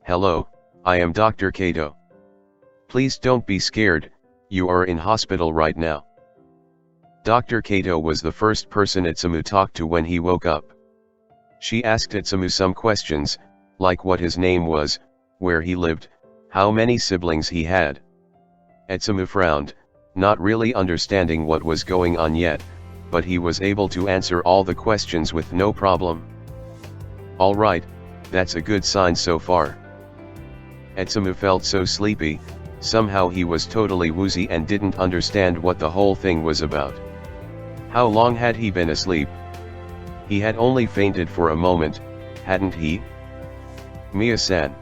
Hello, I am Dr. Kato. Please don't be scared, you are in hospital right now. Dr. Kato was the first person Atsumu talked to when he woke up. She asked Atsumu some questions, like what his name was, where he lived, how many siblings he had. Atsumu frowned, not really understanding what was going on yet, but he was able to answer all the questions with no problem. Alright, that's a good sign so far. Atsumu felt so sleepy, somehow he was totally woozy and didn't understand what the whole thing was about. How long had he been asleep? He had only fainted for a moment, hadn't he? Miya-san,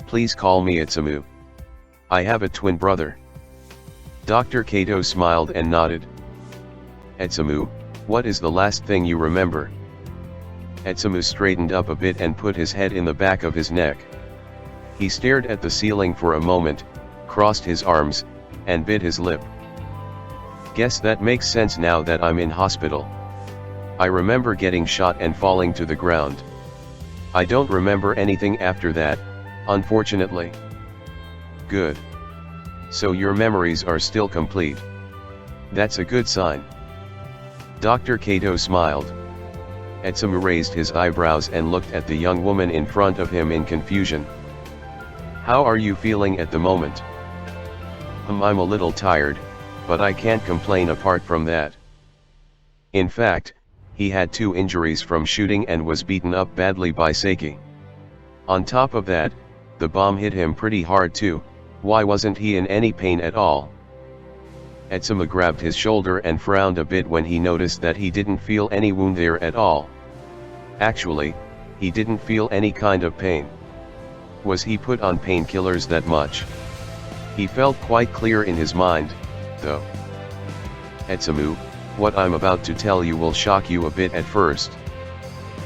please call me Atsumu. I have a twin brother. Dr. Kato smiled and nodded. Atsumu, what is the last thing you remember? Atsumu straightened up a bit and put his head in the back of his neck. He stared at the ceiling for a moment, crossed his arms, and bit his lip. Guess that makes sense now that I'm in hospital. I remember getting shot and falling to the ground. I don't remember anything after that, unfortunately. Good. So your memories are still complete. That's a good sign. Dr. Kato smiled. Atsumu raised his eyebrows and looked at the young woman in front of him in confusion. How are you feeling at the moment? I'm a little tired, but I can't complain apart from that. In fact, he had 2 injuries from shooting and was beaten up badly by Saki. On top of that, the bomb hit him pretty hard too. Why wasn't he in any pain at all? Atsumu grabbed his shoulder and frowned a bit when he noticed that he didn't feel any wound there at all. Actually, he didn't feel any kind of pain. Was he put on painkillers that much? He felt quite clear in his mind, though. Atsumu, what I'm about to tell you will shock you a bit at first.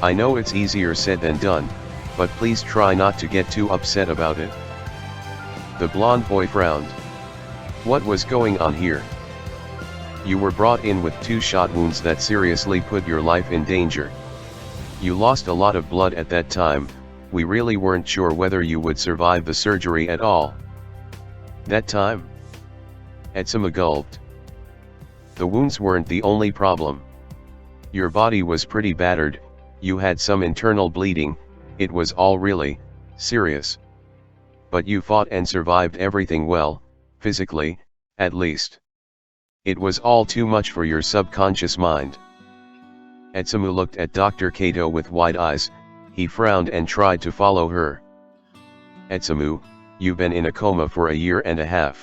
I know it's easier said than done, but please try not to get too upset about it. The blonde boy frowned. What was going on here? You were brought in with 2 shot wounds that seriously put your life in danger. You lost a lot of blood at that time. We really weren't sure whether you would survive the surgery at all. That time? Atsumu gulped. The wounds weren't the only problem. Your body was pretty battered, you had some internal bleeding, it was all really serious. But you fought and survived everything well, physically, at least. It was all too much for your subconscious mind. Atsumu looked at Dr. Kato with wide eyes. He frowned and tried to follow her. Atsumu, you've been in a coma for 1.5 years.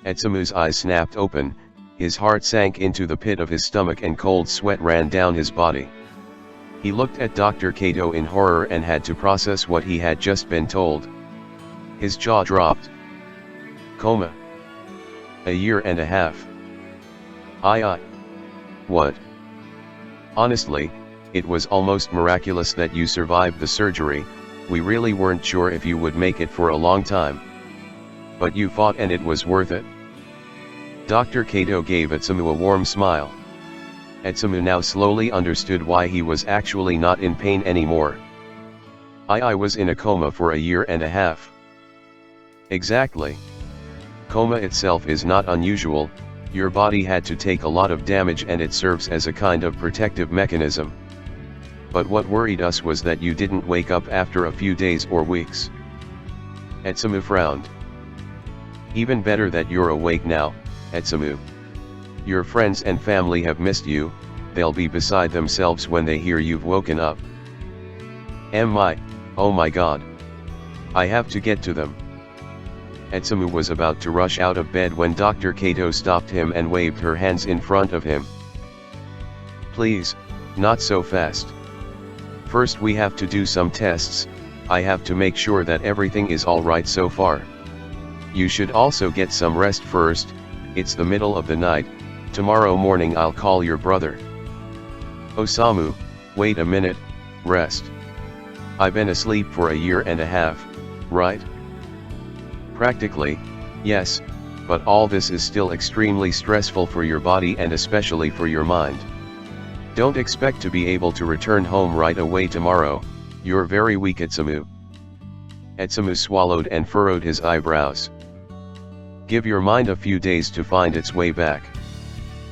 Atsumu's eyes snapped open, his heart sank into the pit of his stomach and cold sweat ran down his body. He looked at Dr. Kato in horror and had to process what he had just been told. His jaw dropped. Coma. 1.5 years. What? Honestly, it was almost miraculous that you survived the surgery. We really weren't sure if you would make it for a long time. But you fought and it was worth it. Dr. Kato gave Atsumu a warm smile. Atsumu now slowly understood why he was actually not in pain anymore. I was in a coma for 1.5 years. Exactly. Coma itself is not unusual, your body had to take a lot of damage and it serves as a kind of protective mechanism. But what worried us was that you didn't wake up after a few days or weeks. Atsumu frowned. Even better that you're awake now, Atsumu. Your friends and family have missed you, they'll be beside themselves when they hear you've woken up. Oh my god. I have to get to them. Atsumu was about to rush out of bed when Dr. Kato stopped him and waved her hands in front of him. Please, not so fast. First we have to do some tests, I have to make sure that everything is alright so far. You should also get some rest first, it's the middle of the night, tomorrow morning I'll call your brother. Osamu, wait a minute, rest. I've been asleep for 1.5 years, right? Practically, yes, but all this is still extremely stressful for your body and especially for your mind. Don't expect to be able to return home right away tomorrow, you're very weak Atsumu. Atsumu swallowed and furrowed his eyebrows. Give your mind a few days to find its way back.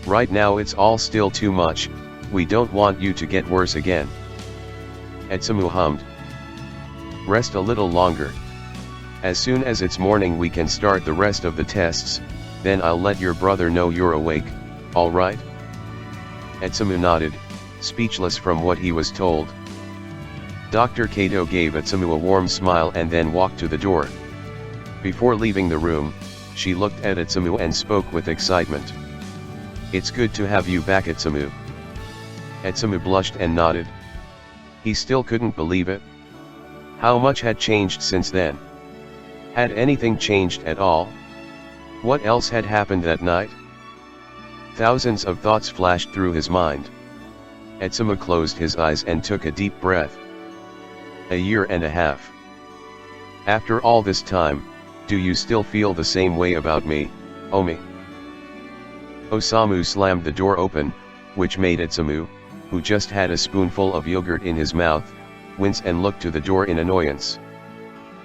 Right now it's all still too much, we don't want you to get worse again. Atsumu hummed. Rest a little longer. As soon as it's morning we can start the rest of the tests, then I'll let your brother know you're awake, alright? Atsumu nodded, speechless from what he was told. Dr. Kato gave Atsumu a warm smile and then walked to the door. Before leaving the room, she looked at Atsumu and spoke with excitement. It's good to have you back, Atsumu. Atsumu blushed and nodded. He still couldn't believe it. How much had changed since then? Had anything changed at all? What else had happened that night? Thousands of thoughts flashed through his mind. Atsumu closed his eyes and took a deep breath. A year and a half. After all this time, do you still feel the same way about me, Omi? Osamu slammed the door open, which made Atsumu, who just had a spoonful of yogurt in his mouth, wince and look to the door in annoyance.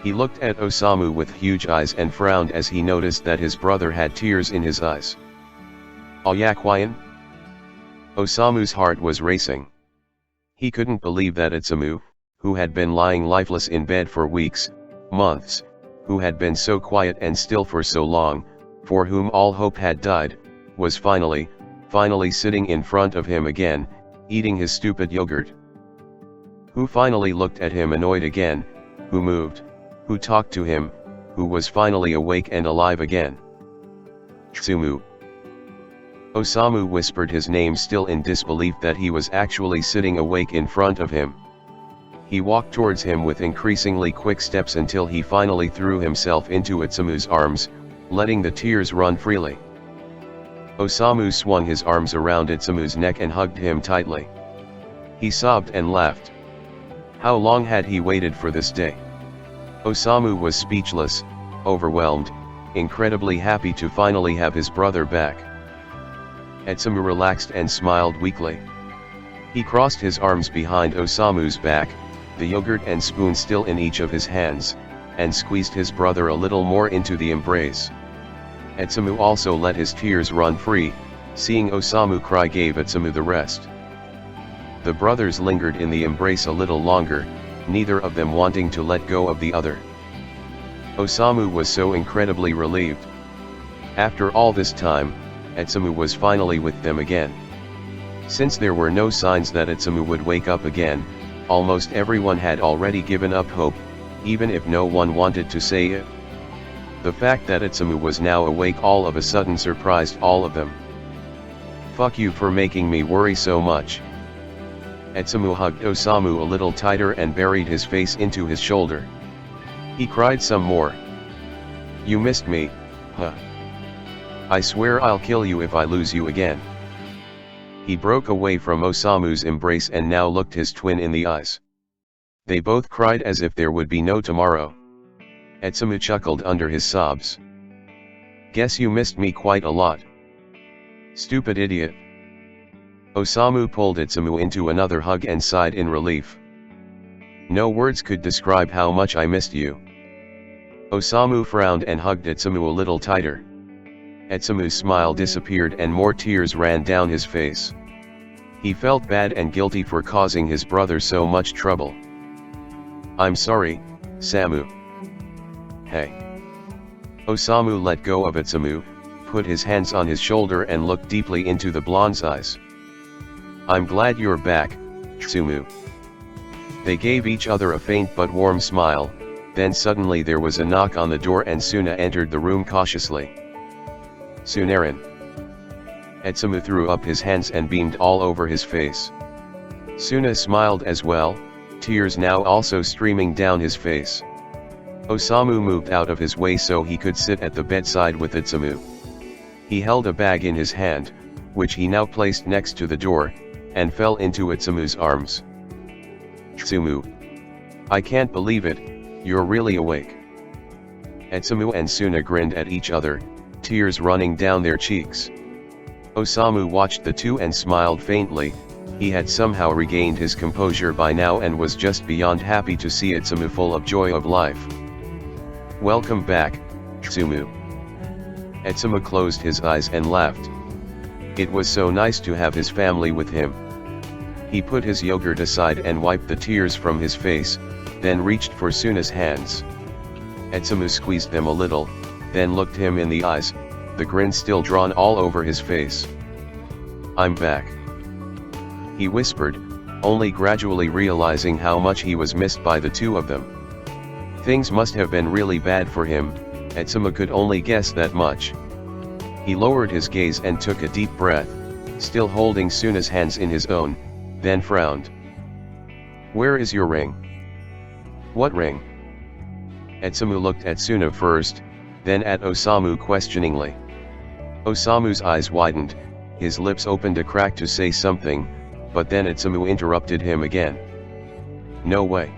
He looked at Osamu with huge eyes and frowned as he noticed that his brother had tears in his eyes. 𝒖𝒔𝒊𝒄 𝰖? Osamu's heart was racing. He couldn't believe that Atsumu, who had been lying lifeless in bed for weeks, months, who had been so quiet and still for so long, for whom all hope had died, was finally sitting in front of him again, eating his stupid yogurt. Who finally looked at him annoyed again, who moved, who talked to him, who was finally awake and alive again. Atsumu. Osamu whispered his name, still in disbelief that he was actually sitting awake in front of him. He walked towards him with increasingly quick steps until he finally threw himself into Atsumu's arms, letting the tears run freely. Osamu swung his arms around Atsumu's neck and hugged him tightly. He sobbed and laughed. How long had he waited for this day? Osamu was speechless, overwhelmed, incredibly happy to finally have his brother back. Atsumu relaxed and smiled weakly. He crossed his arms behind Osamu's back, the yogurt and spoon still in each of his hands, and squeezed his brother a little more into the embrace. Atsumu also let his tears run free, seeing Osamu cry gave Atsumu the rest. The brothers lingered in the embrace a little longer, neither of them wanting to let go of the other. Osamu was so incredibly relieved. After all this time, Atsumu was finally with them again. Since there were no signs that Atsumu would wake up again, almost everyone had already given up hope, even if no one wanted to say it. The fact that Atsumu was now awake all of a sudden surprised all of them. Fuck you for making me worry so much. Atsumu hugged Osamu a little tighter and buried his face into his shoulder. He cried some more. You missed me, huh? I swear I'll kill you if I lose you again. He broke away from Osamu's embrace and now looked his twin in the eyes. They both cried as if there would be no tomorrow. Atsumu chuckled under his sobs. Guess you missed me quite a lot. Stupid idiot. Osamu pulled Atsumu into another hug and sighed in relief. No words could describe how much I missed you. Osamu frowned and hugged Atsumu a little tighter. Atsumu's smile disappeared and more tears ran down his face. He felt bad and guilty for causing his brother so much trouble. I'm sorry, Samu. Hey. Osamu let go of Atsumu, put his hands on his shoulder and looked deeply into the blonde's eyes. I'm glad you're back, Atsumu. They gave each other a faint but warm smile, then suddenly there was a knock on the door and Suna entered the room cautiously. Sunarin. Atsumu threw up his hands and beamed all over his face. Suna smiled as well, tears now also streaming down his face. Osamu moved out of his way so he could sit at the bedside with Atsumu. He held a bag in his hand, which he now placed next to the door, and fell into Atsumu's arms. Atsumu. I can't believe it, you're really awake. Atsumu and Suna grinned at each other, tears running down their cheeks. Osamu watched the two and smiled faintly. He had somehow regained his composure by now and was just beyond happy to see Atsumu full of joy of life. Welcome back, Atsumu. Atsumu closed his eyes and laughed. It was so nice to have his family with him. He put his yogurt aside and wiped the tears from his face, then reached for Suna's hands. Atsumu squeezed them a little, then looked him in the eyes, the grin still drawn all over his face. "I'm back," he whispered, only gradually realizing how much he was missed by the two of them. Things must have been really bad for him, Atsumu could only guess that much. He lowered his gaze and took a deep breath, still holding Suna's hands in his own, then frowned. "Where is your ring?" "What ring?" Atsumu looked at Suna first, then at Osamu questioningly. Osamu's eyes widened, his lips opened a crack to say something, but then Atsumu interrupted him again. "No way."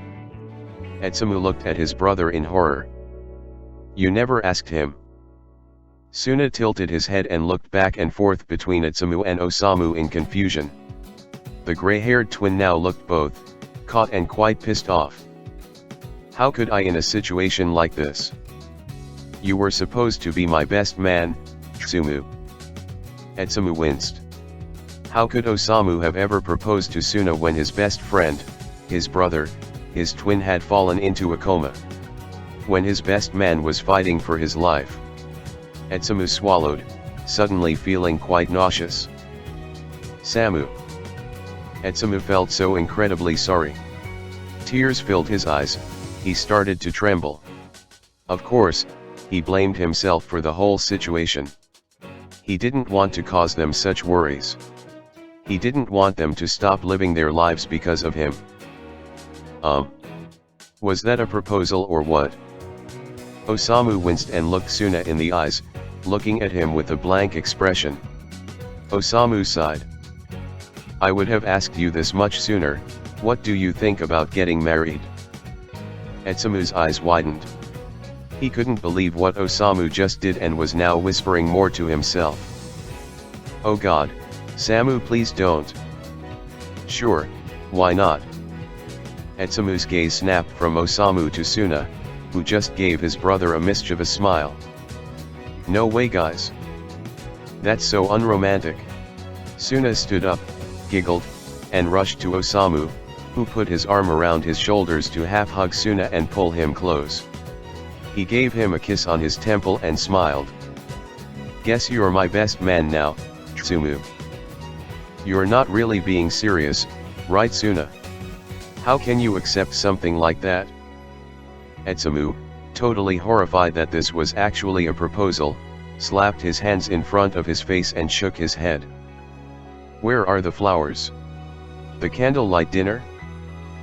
Atsumu looked at his brother in horror. "You never asked him?" Suna tilted his head and looked back and forth between Atsumu and Osamu in confusion. The gray-haired twin now looked both caught and quite pissed off. "How could I in a situation like this? You were supposed to be my best man, Atsumu." Atsumu winced. How could Osamu have ever proposed to Suna when his best friend, his brother, his twin had fallen into a coma? When his best man was fighting for his life? Atsumu swallowed, suddenly feeling quite nauseous. "Samu." Atsumu felt so incredibly sorry. Tears filled his eyes, he started to tremble. Of course, he blamed himself for the whole situation. He didn't want to cause them such worries. He didn't want them to stop living their lives because of him. Was that a proposal or what? Osamu winced and looked Suna in the eyes, looking at him with a blank expression. Osamu sighed. "I would have asked you this much sooner. What do you think about getting married?" Atsumu eyes widened. He couldn't believe what Osamu just did and was now whispering more to himself. "Oh God, Samu, please don't." "Sure, why not?" Atsumu's gaze snapped from Osamu to Suna, who just gave his brother a mischievous smile. "No way, guys. That's so unromantic." Suna stood up, giggled, and rushed to Osamu, who put his arm around his shoulders to half-hug Suna and pull him close. He gave him a kiss on his temple and smiled. "Guess you're my best man now, Atsumu." "You're not really being serious, right, Suna? How can you accept something like that?" Atsumu, totally horrified that this was actually a proposal, slapped his hands in front of his face and shook his head. "Where are the flowers? The candlelight dinner?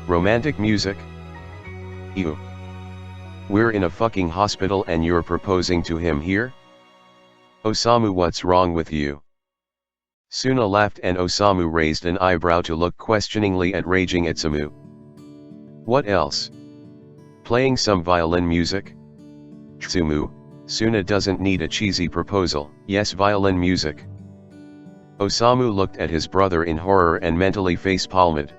Romantic music? Ew. We're in a fucking hospital and you're proposing to him here? Osamu, what's wrong with you?" Suna laughed and Osamu raised an eyebrow to look questioningly at raging Atsumu. "What else? Playing some violin music?" "Atsumu, Suna doesn't need a cheesy proposal." "Yes, violin music." Osamu looked at his brother in horror and mentally face-palmed.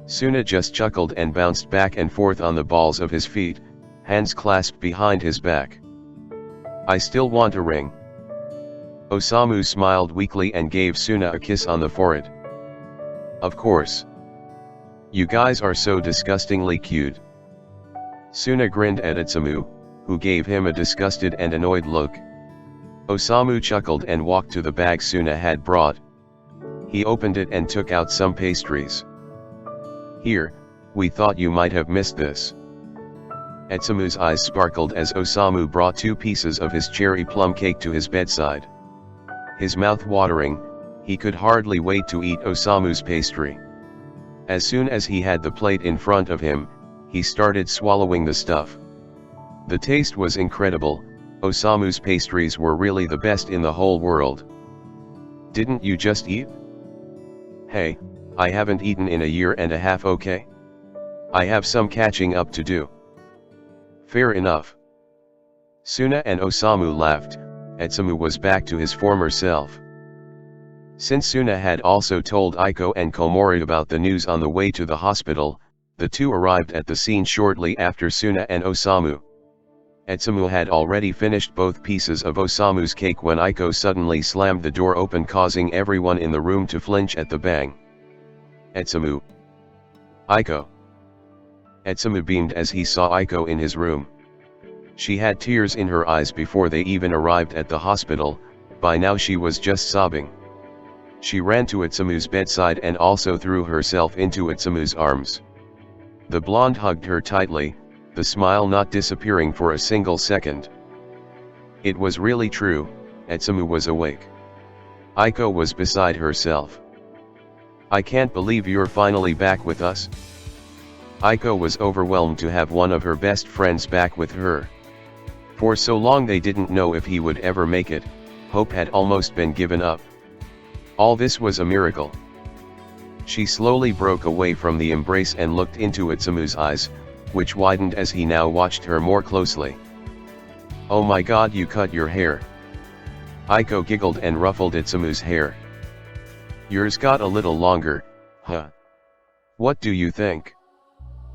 Suna just chuckled and bounced back and forth on the balls of his feet, hands clasped behind his back. "I still want a ring." Osamu smiled weakly and gave Suna a kiss on the forehead. "Of course. You guys are so disgustingly cute." Suna grinned at Atsumu, who gave him a disgusted and annoyed look. Osamu chuckled and walked to the bag Suna had brought. He opened it and took out some pastries. "Here, we thought you might have missed this." Atsumu's eyes sparkled as Osamu brought 2 pieces of his cherry plum cake to his bedside. His mouth watering, he could hardly wait to eat Osamu's pastry. As soon as he had the plate in front of him, he started swallowing the stuff. The taste was incredible. Osamu's pastries were really the best in the whole world. "Didn't you just eat?" "Hey, I haven't eaten in a year and a half, okay? I have some catching up to do." "Fair enough." Suna and Osamu laughed. Atsumu was back to his former self. Since Suna had also told Aiko and Komori about the news on the way to the hospital, the two arrived at the scene shortly after Suna and Osamu. Atsumu had already finished both pieces of Osamu's cake when Aiko suddenly slammed the door open, causing everyone in the room to flinch at the bang. Atsumu. Aiko. Atsumu beamed as he saw Aiko in his room. She had tears in her eyes before they even arrived at the hospital. By now she was just sobbing. She ran to Atsumu's bedside and also threw herself into Atsumu arms. The blonde hugged her tightly, the smile not disappearing for a single second. It was really true, Atsumu was awake. Aiko was beside herself. I can't believe you're finally back with us. Aiko was overwhelmed to have one of her best friends back with her. For so long they didn't know if he would ever make it, hope had almost been given up. All this was a miracle. She slowly broke away from the embrace and looked into Atsumu eyes, which widened as he now watched her more closely. Oh my god, you cut your hair. Aiko giggled and ruffled Atsumu hair. Yours got a little longer, huh? What do you think?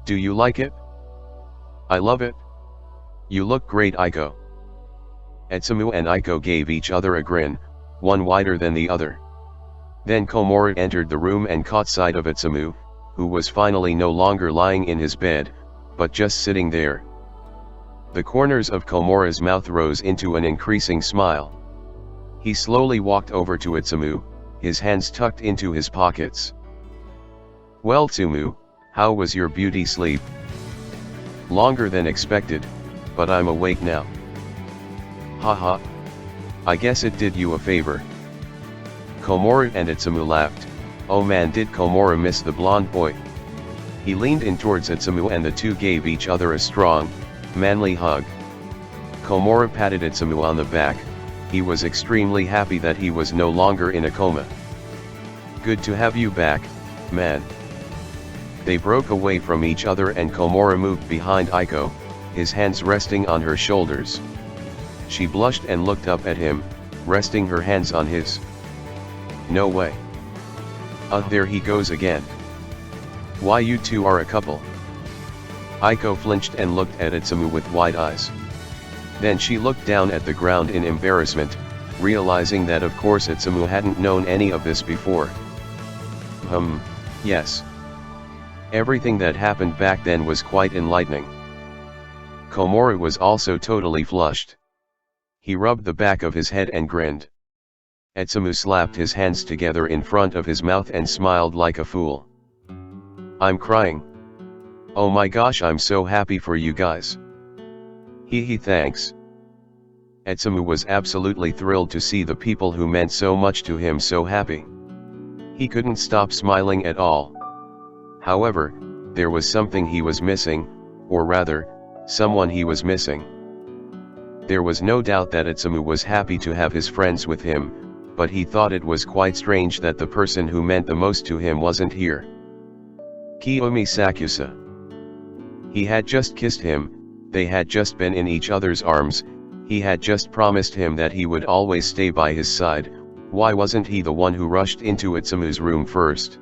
Do you like it? I love it. You look great, Aiko. Atsumu and Aiko gave each other a grin, one wider than the other. Then Komura entered the room and caught sight of Atsumu, who was finally no longer lying in his bed, but just sitting there. The corners of Komura's mouth rose into an increasing smile. He slowly walked over to Atsumu, his hands tucked into his pockets. Well, Tsumu, how was your beauty sleep? Longer than expected, but I'm awake now. Haha. I guess it did you a favor. Komura and Atsumu laughed. Oh man, did Komura miss the blonde boy. He leaned in towards Atsumu and the two gave each other a strong, manly hug. Komura patted Atsumu on the back. He was extremely happy that he was no longer in a coma. Good to have you back, man. They broke away from each other and Komura moved behind Aiko, his hands resting on her shoulders. She blushed and looked up at him, resting her hands on his. No way. There he goes again. Why, you two are a couple? Aiko flinched and looked at Atsumu with wide eyes. Then she looked down at the ground in embarrassment, realizing that of course Atsumu hadn't known any of this before. Yes. Everything that happened back then was quite enlightening. Komura was also totally flushed. He rubbed the back of his head and grinned. Atsumu slapped his hands together in front of his mouth and smiled like a fool. I'm crying. Oh my gosh, I'm so happy for you guys. Hee thanks. Atsumu was absolutely thrilled to see the people who meant so much to him so happy. He couldn't stop smiling at all. However, there was something he was missing, or rather, someone he was missing. There was no doubt that Atsumu was happy to have his friends with him, but he thought it was quite strange that the person who meant the most to him wasn't here. Kiyoomi Sakusa. He had just kissed him, they had just been in each other's arms, he had just promised him that he would always stay by his side. Why wasn't he the one who rushed into Atsumu's room first?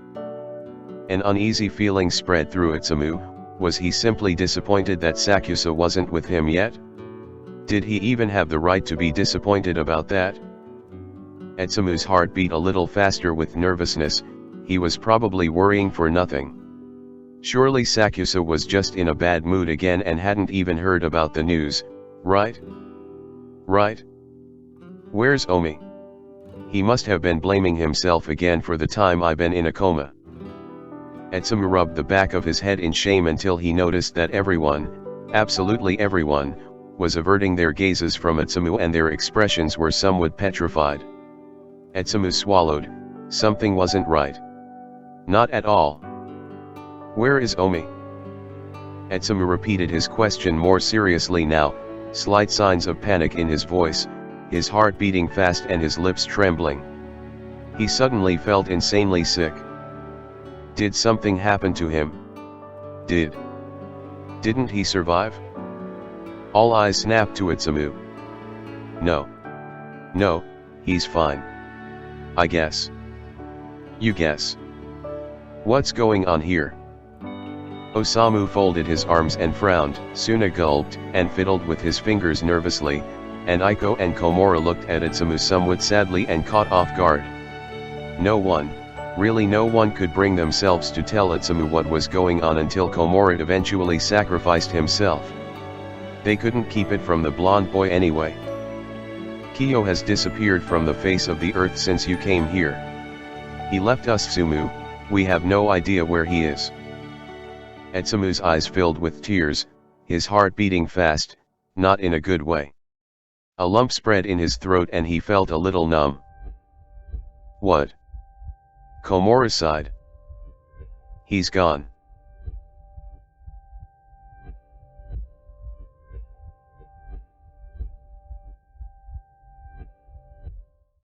An uneasy feeling spread through Atsumu. Was he simply disappointed that Sakusa wasn't with him yet? Did he even have the right to be disappointed about that? Atsumu's heart beat a little faster with nervousness. He was probably worrying for nothing. Surely Sakusa was just in a bad mood again and hadn't even heard about the news, right? Right? Where's Omi? He must have been blaming himself again for the time I've been in a coma. Atsumu rubbed the back of his head in shame until he noticed that everyone, absolutely everyone, was averting their gazes from Atsumu and their expressions were somewhat petrified. Atsumu swallowed. Something wasn't right. Not at all. Where is Omi? Atsumu repeated his question more seriously now, slight signs of panic in his voice, his heart beating fast and his lips trembling. He suddenly felt insanely sick. Did something happen to him? Didn't he survive? All eyes snapped to Atsumu. No, he's fine. I guess. You guess. What's going on here? Osamu folded his arms and frowned. Suna gulped, and fiddled with his fingers nervously, and Aiko and Komura looked at Atsumu somewhat sadly and caught off guard. No one, really no one could bring themselves to tell Atsumu what was going on until Komura eventually sacrificed himself. They couldn't keep it from the blonde boy anyway. Kyo has disappeared from the face of the earth since you came here. He left us, Atsumu, we have no idea where he is. Atsumu's eyes filled with tears, his heart beating fast, not in a good way. A lump spread in his throat and he felt a little numb. What? Komura sighed. He's gone.